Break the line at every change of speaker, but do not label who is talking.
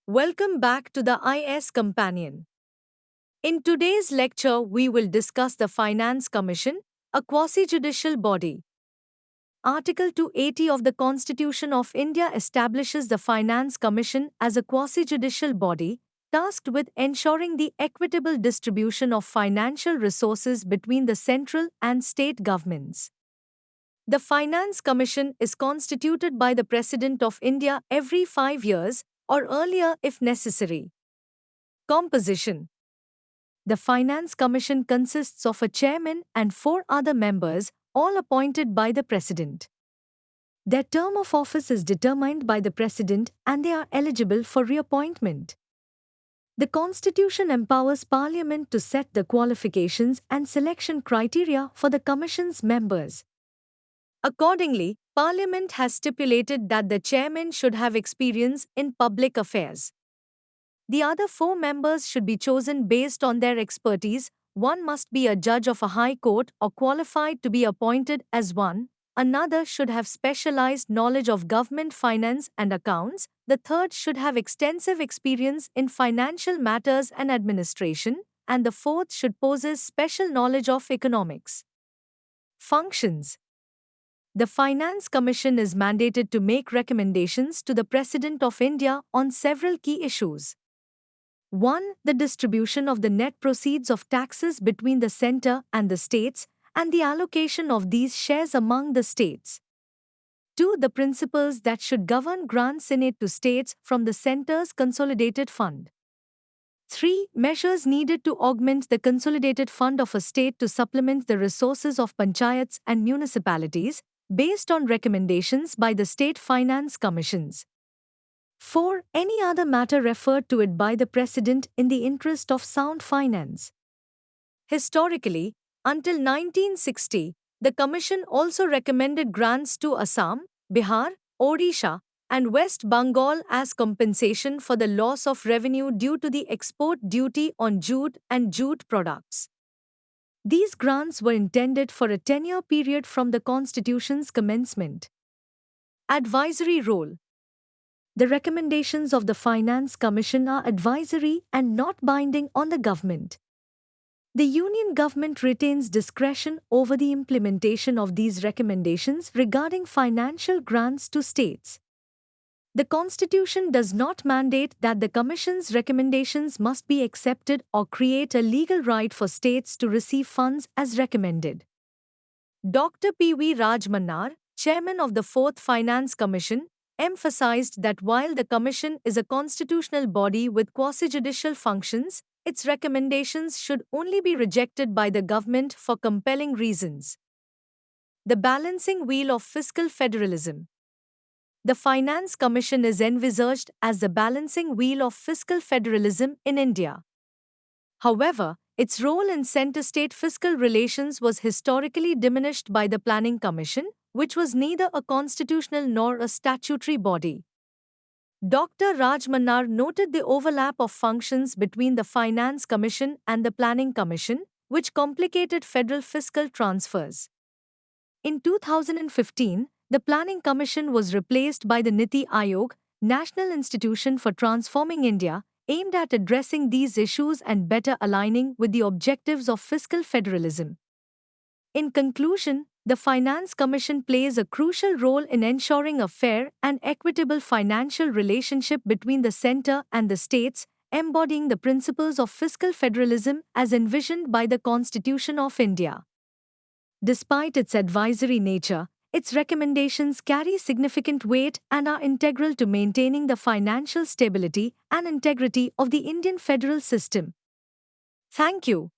Welcome back to the IS Companion. In today's lecture, we will discuss the Finance Commission, a quasi-judicial body. Article 280 of the Constitution of India establishes the Finance Commission as a quasi-judicial body, tasked with ensuring the equitable distribution of financial resources between the central and state governments. The Finance Commission is constituted by the President of India every 5 years, or earlier if necessary. Composition. The Finance Commission consists of a chairman and 4 other members, all appointed by the President. Their term of office is determined by the President and they are eligible for reappointment. The Constitution empowers Parliament to set the qualifications and selection criteria for the Commission's members. Accordingly, Parliament has stipulated that the chairman should have experience in public affairs. The other 4 members should be chosen based on their expertise. One must be a judge of a high court or qualified to be appointed as one. Another should have specialized knowledge of government finance and accounts. The third should have extensive experience in financial matters and administration. And the fourth should possess special knowledge of economics. Functions. The Finance Commission is mandated to make recommendations to the President of India on several key issues. 1. The distribution of the net proceeds of taxes between the centre and the states, and the allocation of these shares among the states. 2. The principles that should govern grants in aid to states from the centre's consolidated fund. 3. Measures needed to augment the consolidated fund of a state to supplement the resources of panchayats and municipalities, based on recommendations by the State Finance Commissions. 4. Any other matter referred to it by the President in the interest of sound finance. Historically, until 1960, the Commission also recommended grants to Assam, Bihar, Odisha, and West Bengal as compensation for the loss of revenue due to the export duty on jute and jute products. These grants were intended for a 10-year period from the Constitution's commencement. Advisory role. The recommendations of the Finance Commission are advisory and not binding on the government. The Union government retains discretion over the implementation of these recommendations regarding financial grants to states. The Constitution does not mandate that the Commission's recommendations must be accepted or create a legal right for states to receive funds as recommended. Dr. P.V. Rajmannar, Chairman of the 4th Finance Commission, emphasized that while the Commission is a constitutional body with quasi-judicial functions, its recommendations should only be rejected by the government for compelling reasons. The balancing wheel of fiscal federalism. The Finance Commission is envisaged as the balancing wheel of fiscal federalism in India. However, its role in centre-state fiscal relations was historically diminished by the Planning Commission, which was neither a constitutional nor a statutory body. Dr. Rajmannar noted the overlap of functions between the Finance Commission and the Planning Commission, which complicated federal fiscal transfers. In 2015, the Planning Commission was replaced by the Niti Aayog, National Institution for Transforming India, aimed at addressing these issues and better aligning with the objectives of fiscal federalism. In conclusion, the Finance Commission plays a crucial role in ensuring a fair and equitable financial relationship between the centre and the states, embodying the principles of fiscal federalism as envisioned by the Constitution of India. Despite its advisory nature, its recommendations carry significant weight and are integral to maintaining the financial stability and integrity of the Indian federal system. Thank you.